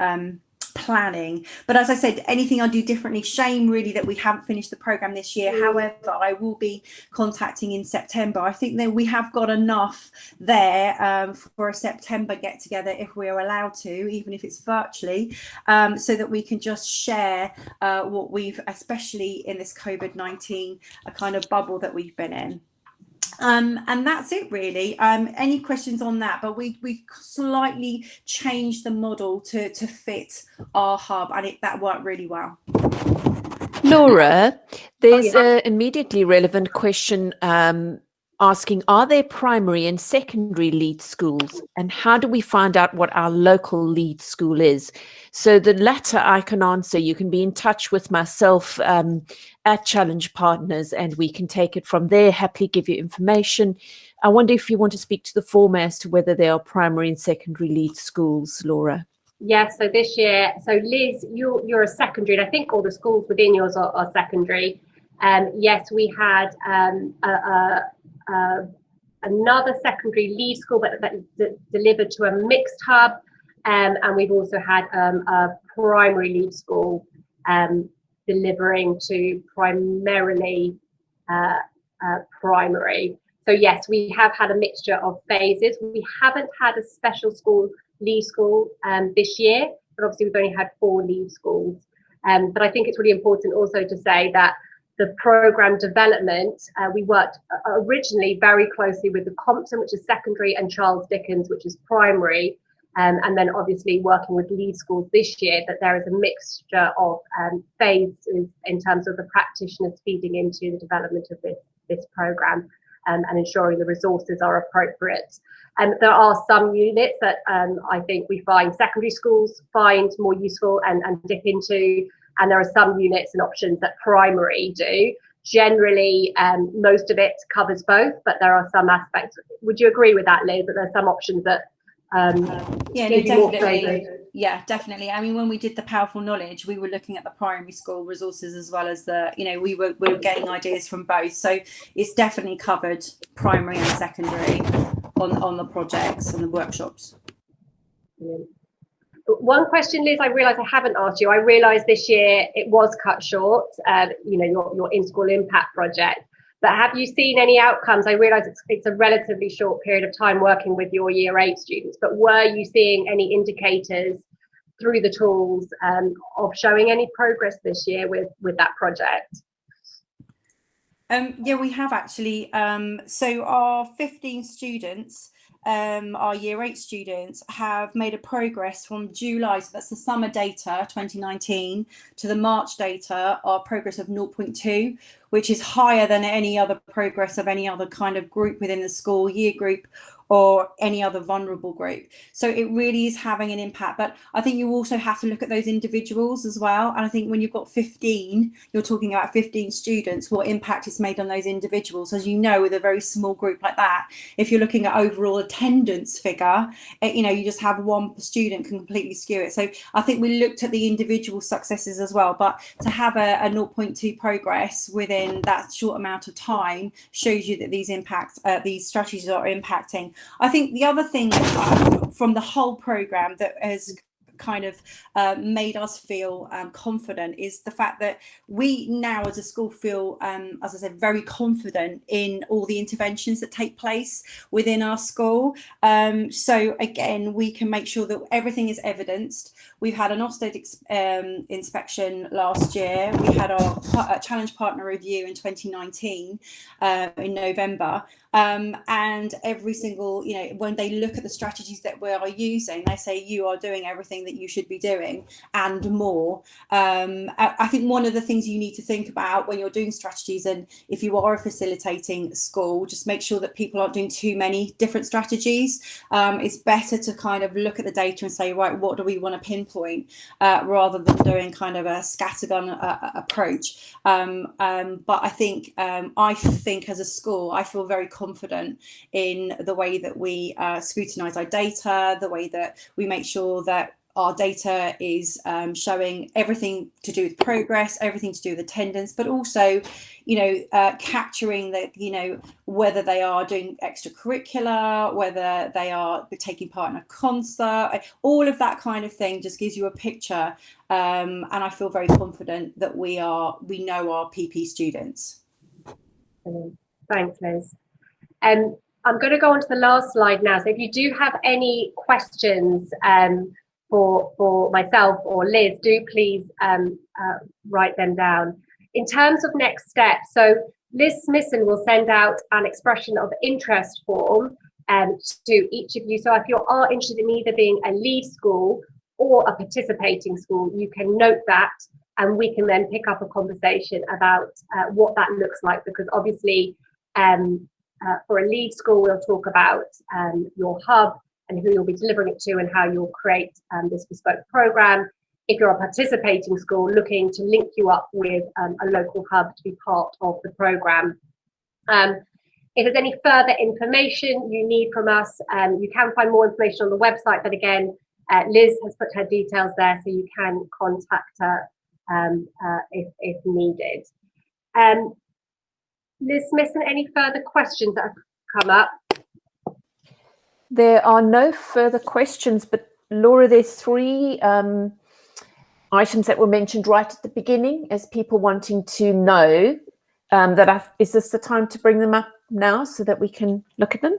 planning. But as I said, anything I do differently, shame really that we haven't finished the program this year. However, I will be contacting in September. I think that we have got enough there for a September get together, if we are allowed to, even if it's virtually, so that we can just share what we've, especially in this COVID-19 kind of bubble that we've been in. And that's it really. Any questions on that? But we slightly changed the model to fit our hub, and that worked really well. Laura, there's an immediately relevant question asking, are there primary and secondary lead schools, and how do we find out what our local lead school is? So the latter I can answer. You can be in touch with myself at Challenge Partners, and we can take it from there, happily give you information. I wonder if you want to speak to the former as to whether there are primary and secondary lead schools, Laura. Yes, so this year, so Liz, you're a secondary, and I think all the schools within yours are secondary. Yes, we had another secondary lead school that delivered to a mixed hub, and we've also had a primary lead school delivering to primarily primary. So yes, we have had a mixture of phases. We haven't had a special school lead school this year, but obviously we've only had 4 lead schools. But I think it's really important also to say that the program development, we worked originally very closely with the Compton, which is secondary, and Charles Dickens, which is primary, and then obviously working with lead schools this year, that there is a mixture of phases in terms of the practitioners feeding into the development of this program, and ensuring the resources are appropriate. And there are some units that I think we find secondary schools find more useful and dip into, and there are some units and options that primary do. Generally, most of it covers both, but there are some aspects. Would you agree with that, Liz, that there's some options that yeah, no, definitely. Yeah, definitely. I mean, when we did the Powerful Knowledge, we were looking at the primary school resources as well as the, we were getting ideas from both. So it's definitely covered primary and secondary on the projects and the workshops. One question, Liz, I realise I haven't asked you. I realise this year it was cut short, your in-school impact project. But have you seen any outcomes? I realise it's a relatively short period of time working with your Year 8 students, but were you seeing any indicators through the tools of showing any progress this year with that project? Yeah, we have actually. So our 15 students, our Year 8 students, have made a progress from July, so that's the summer data 2019, to the March data, our progress of 0.2, which is higher than any other progress of any other kind of group within the school, year group, or any other vulnerable group. So it really is having an impact. But I think you also have to look at those individuals as well. And I think when you've got 15, you're talking about 15 students, what impact it's made on those individuals. As you know, with a very small group like that, if you're looking at overall attendance figure, you just have one student can completely skew it. So I think we looked at the individual successes as well. But to have a 0.2 progress within that short amount of time shows you that these strategies are impacting. I think the other thing from the whole program that has kind of made us feel confident is the fact that we now as a school feel, as I said, very confident in all the interventions that take place within our school. So again, we can make sure that everything is evidenced. We've had an Ofsted inspection last year. We had our challenge partner review in 2019 in November. And every single, when they look at the strategies that we are using, they say you are doing everything that you should be doing and more. I think one of the things you need to think about when you're doing strategies, and if you are a facilitating school, just make sure that people aren't doing too many different strategies. It's better to kind of look at the data and say, right, what do we want to pinpoint, rather than doing kind of a scattergun approach. But I think as a school, I feel very confident in the way that we scrutinize our data, the way that we make sure that our data is showing everything to do with progress, everything to do with attendance, but also, capturing that, whether they are doing extracurricular, whether they are taking part in a concert, all of that kind of thing just gives you a picture. And I feel very confident that we know our PP students. Thanks, Liz. I'm going to go on to the last slide now. So if you do have any questions for myself or Liz, do please write them down. In terms of next steps, so Liz Smithson will send out an expression of interest form to each of you. So if you are interested in either being a lead school or a participating school, you can note that, and we can then pick up a conversation about what that looks like, because obviously for a lead school, we'll talk about your hub and who you'll be delivering it to and how you'll create this bespoke program. If you're a participating school, looking to link you up with a local hub to be part of the program. If there's any further information you need from us, you can find more information on the website, but again, Liz has put her details there, so you can contact her if needed. Liz Smithson, any further questions that have come up? There are no further questions, but Laura, there's 3 items that were mentioned right at the beginning as people wanting to know is this the time to bring them up now so that we can look at them?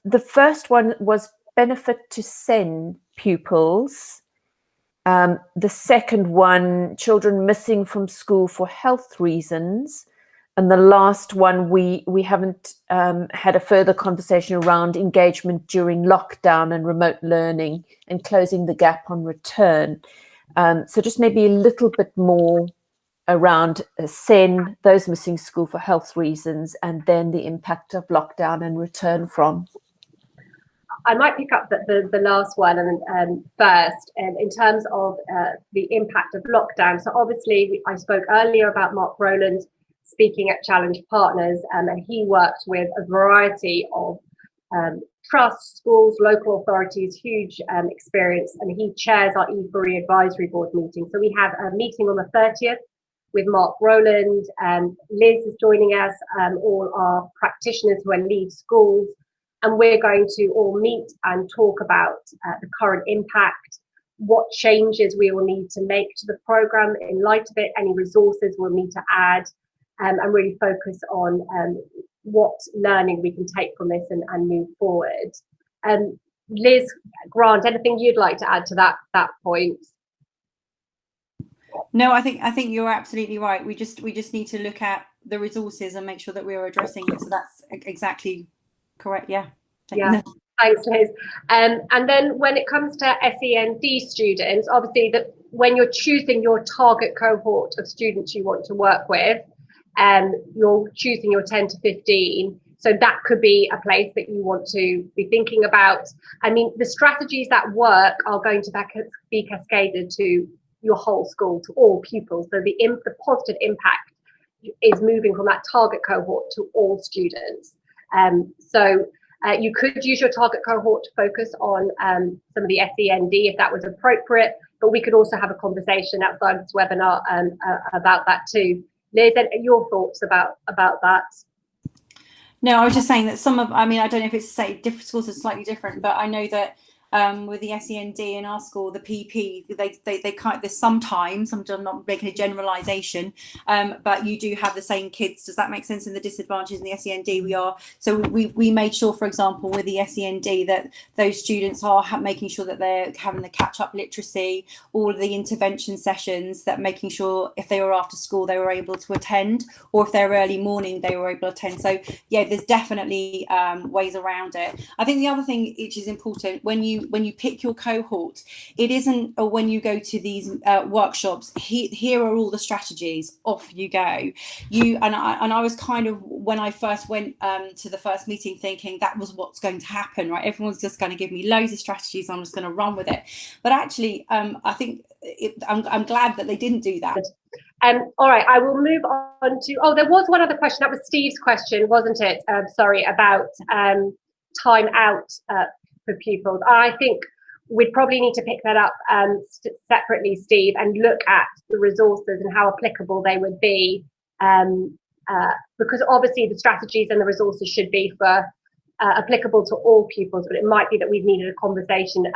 The first one was benefit to SEN pupils. The second one, children missing from school for health reasons. And the last one, we haven't had a further conversation around engagement during lockdown and remote learning and closing the gap on return. So just maybe a little bit more around SEN, those missing school for health reasons, and then the impact of lockdown and return from. I might pick up the last one and first, in terms of the impact of lockdown. So obviously, I spoke earlier about Mark Rowland speaking at Challenge Partners, and he worked with a variety of trusts, schools, local authorities, huge experience, and he chairs our E4E advisory board meeting. So we have a meeting on the 30th with Mark Rowland, Liz is joining us, all our practitioners who are lead schools, and we're going to all meet and talk about the current impact, what changes we will need to make to the programme in light of it, any resources we'll need to add, and really focus on what learning we can take from this and move forward. Liz, Grant, anything you'd like to add to that point? No, I think you're absolutely right. We just need to look at the resources and make sure that we're addressing it. So that's exactly correct. Yeah. Yeah. Thanks, Liz. And then when it comes to SEND students, obviously that when you're choosing your target cohort of students you want to work with, you're choosing your 10 to 15. So that could be a place that you want to be thinking about. I mean, the strategies that work are going to be cascaded to your whole school, to all pupils. So the positive impact is moving from that target cohort to all students. You could use your target cohort to focus on some of the SEND if that was appropriate, but we could also have a conversation outside of this webinar about that too. Liz, your thoughts about that? No, I was just saying that I don't know if it's different schools are slightly different, but I know that with the SEND in our school, the PP, they kind of, there's sometimes, I'm not making a generalisation, but you do have the same kids. Does that make sense? In the disadvantages in the SEND, we made sure, for example, with the SEND, that those students are making sure that they're having the catch-up literacy, all of the intervention sessions, that making sure if they were after school they were able to attend, or if they're early morning they were able to attend. So yeah, there's definitely ways around it. I think the other thing which is important when you pick your cohort, it isn't, or when you go to these workshops, here are all the strategies, off you go. I was kind of, when I first went to the first meeting, thinking that was what's going to happen, right? Everyone's just going to give me loads of strategies, I'm just going to run with it. But actually, I think I'm glad that they didn't do that. All right, I will move on to, there was one other question. That was Steve's question, wasn't it? Sorry, about time out for pupils. I think we'd probably need to pick that up separately, Steve, and look at the resources and how applicable they would be, because obviously the strategies and the resources should be for applicable to all pupils, but it might be that we've needed a conversation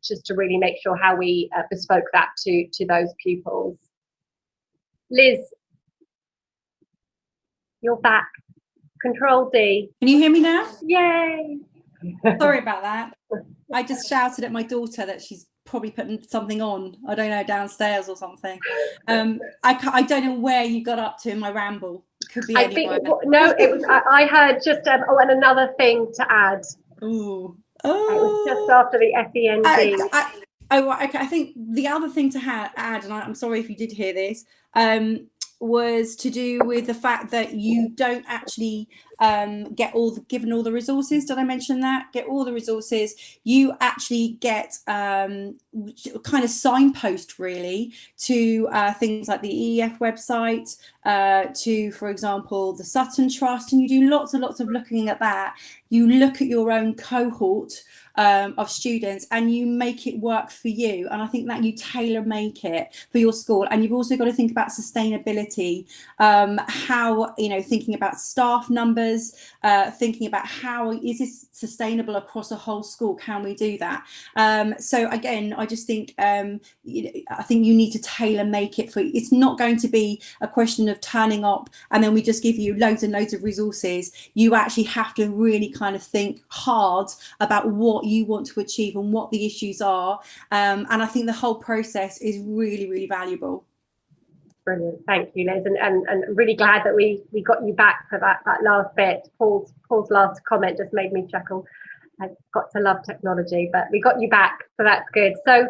just to really make sure how we bespoke that to those pupils. Liz, you're back. Control D. Can you hear me now? Yay! Sorry about that. I just shouted at my daughter that she's probably putting something on, I don't know, downstairs or something. I don't know where you got up to in my ramble. Could be I anyone. think no, it was. I heard just oh, and another thing to add. Ooh. It was just after the SEND. Okay. I think the other thing to add, and I'm sorry if you did hear this, was to do with the fact that you don't actually get given all the resources. Did I mention that? Get all the resources. You actually get kind of signpost really to things like the EEF website, to, for example, the Sutton Trust, and you do lots and lots of looking at that. You look at your own cohort of students and you make it work for you, and I think that you tailor make it for your school. And you've also got to think about sustainability, how, you know, thinking about staff numbers, thinking about how is this sustainable across a whole school, can we do that? So again, I just think I think you need to tailor make it for, it's not going to be a question of turning up and then we just give you loads and loads of resources. You actually have to really kind of think hard about what you want to achieve and what the issues are, and I think the whole process is really, really valuable. Brilliant, thank you, Liz, and I'm really glad that we got you back for that last bit. Paul's last comment just made me chuckle. I've got to love technology, but we got you back, so that's good. So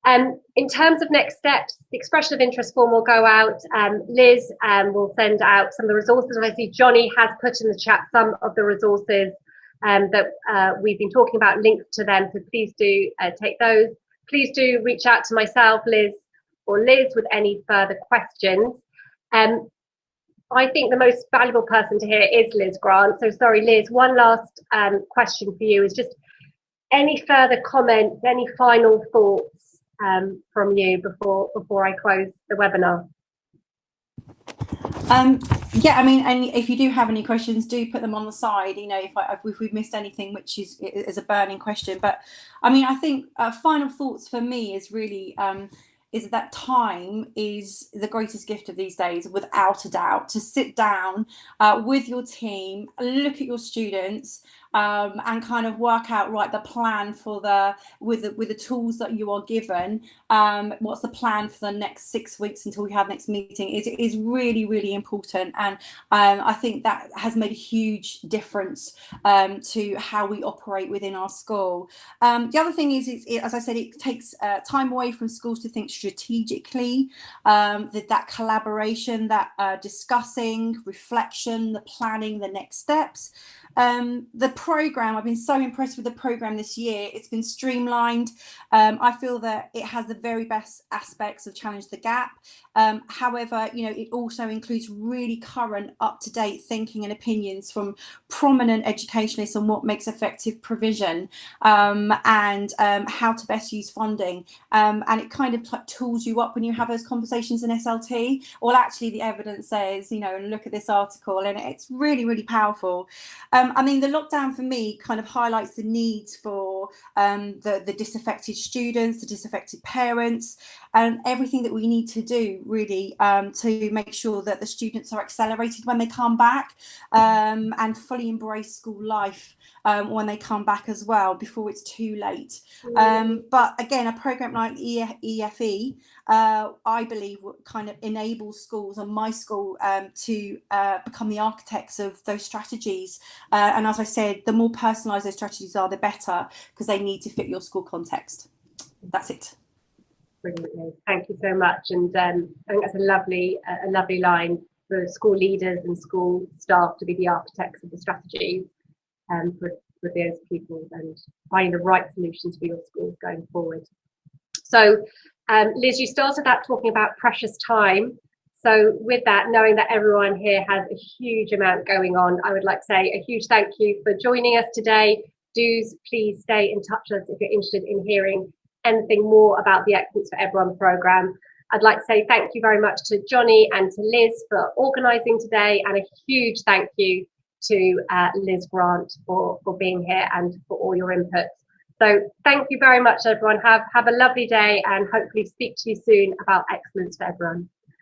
in terms of next steps, the expression of interest form will go out. Liz will send out some of the resources. Obviously, Johnny has put in the chat some of the resources that we've been talking about, links to them, so please do take those. Please do reach out to myself, Liz, or Liz with any further questions. I think the most valuable person to hear is Liz Grant. So sorry, Liz, one last question for you is just any further comments, any final thoughts from you before I close the webinar? Yeah, I mean, and if you do have any questions, do put them on the side, you know, if we've missed anything which is a burning question. But I mean, I think final thoughts for me is really is that time is the greatest gift of these days, without a doubt, to sit down with your team, look at your students, and kind of work out, right, the plan for with the tools that you are given. What's the plan for the next 6 weeks until we have next meeting is really, really important. And I think that has made a huge difference to how we operate within our school. The other thing is as I said, it takes time away from schools to think strategically, that collaboration, that discussing, reflection, the planning, the next steps. The program, I've been so impressed with the program this year. It's been streamlined. I feel that it has the very best aspects of Challenge the Gap. However, you know, it also includes really current, up-to-date thinking and opinions from prominent educationalists on what makes effective provision, and how to best use funding. And it kind of like tools you up when you have those conversations in SLT. Well, actually, the evidence says, you know, and look at this article, and it's really, really powerful. I mean, the lockdown for me kind of highlights the needs for the disaffected students, the disaffected parents, and everything that we need to do really to make sure that the students are accelerated when they come back, and fully embrace school life when they come back as well, before it's too late. But again, a program like EFE, I believe, will kind of enable schools, and my school, to become the architects of those strategies. And as I said, the more personalised those strategies are, the better, because they need to fit your school context. That's it. Brilliantly, thank you so much. And I think that's a lovely line for school leaders and school staff to be the architects of the strategies for those pupils and finding the right solutions for your schools going forward. So Liz, you started that talking about precious time. So with that, knowing that everyone here has a huge amount going on, I would like to say a huge thank you for joining us today. Do please stay in touch with us if you're interested in hearing anything more about the Excellence for Everyone programme. I'd like to say thank you very much to Johnny and to Liz for organising today, and a huge thank you to Liz Grant for being here and for all your input. So thank you very much, everyone. Have a lovely day, and hopefully speak to you soon about Excellence for Everyone.